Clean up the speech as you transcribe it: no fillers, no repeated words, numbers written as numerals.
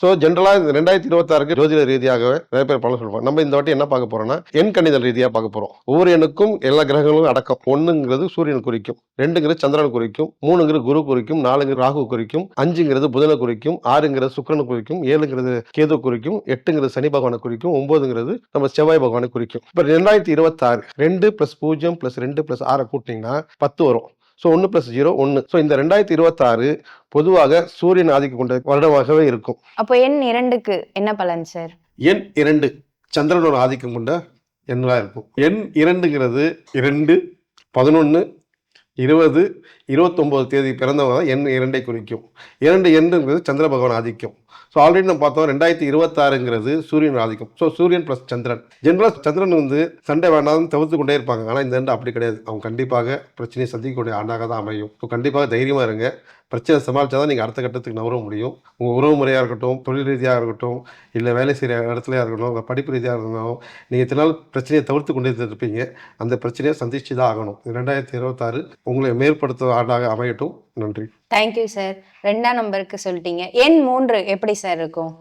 So ஜென்ரலா இந்த 2026க்கு ஜோதிட ரீதியாகவே நிறைய பேர் பலன் சொல்லுவாங்க. நம்ம இந்த வாட்டி என்ன பார்க்க போறோம்னா, எண் கணிதம் ரீதியா பார்க்க போறோம். ஒவ்வொரு எண்ணுக்கும் எல்லா கிரகங்களும் அடக்கம். 1ங்கிறது சூரியன் குறிக்கும், 2ங்கிறது சந்திரன் குறிக்கும், 3ங்கிறது குரு குறிக்கும், 4ங்கிறது ராகு குறிக்கும், 5ங்கிறது புதனை குறிக்கும், 6ங்கிறது சுக்கிரனை குறிக்கும், 7ங்கிறது கேது குறிக்கும், 8ங்கிறது சனி பகவானை குறிக்கும், 9ங்கிறது நம்ம செவ்வாய் பகவானை குறிக்கும். இப்ப 2026 2 + 0 + 2 + 6 கூட்டினீங்கன்னா 10 வரும். ஸோ 1 + 0 1. ஸோ இந்த 2026 பொதுவாக சூரியன் ஆதிக்கம் கொண்ட வருடமாகவே இருக்கும். அப்போ எண் 2க்கு என்ன பலன் சார்? எண் 2 சந்திரனோட ஆதிக்கம் கொண்ட எண்ணா இருக்கும். எண் 2ங்கிறது 2, 11, 20, 29 தேதி பிறந்தவங்க தான் எண் 2ஐ குறிக்கும். 2 எண்ணுங்கிறது சந்திர பகவான் ஆதிக்கம். ஸோ ஆல்ரெடி நம்ம பார்த்தோம் 2026ங்கிறது சூரியன் ஆதிக்கம். ஸோ சூரியன் ப்ளஸ் சந்திரன். ஜென்ரலாக சந்திரன் வந்து சண்டை வேண்டாம்னு தவிர்த்து கொண்டே இருப்பாங்க. ஆனால் இந்த ஆண்டு அப்படி கிடையாது. அவங்க கண்டிப்பாக பிரச்சனையை சந்திக்கக்கூடிய ஆண்டாக தான் அமையும். ஸோ கண்டிப்பாக தைரியமாக இருங்க. பிரச்சனை சமாளித்தா தான் நீங்கள் அடுத்த கட்டத்துக்கு நகர முடியும். உங்கள் உறவு முறையாக இருக்கட்டும், தொழில் ரீதியாக இருக்கட்டும், இல்லை வேலை செய்கிற இடத்துலையாக இருக்கட்டும், உங்கள் படிப்பு ரீதியாக இருந்தாலும் நீங்கள் இத்தனை நாள் பிரச்சனையை தவிர்த்து கொண்டே இருப்பீங்க. அந்த பிரச்சனையை சந்திச்சு தான் ஆகணும். 2026 உங்களை மேற்படுத்தும் ஆண்டாக அமையட்டும். நன்றி. Thank you sir. 2ஆம் நம்பருக்கு சொல்லிட்டீங்க. எண் 3 எப்படி சார் இருக்கும்?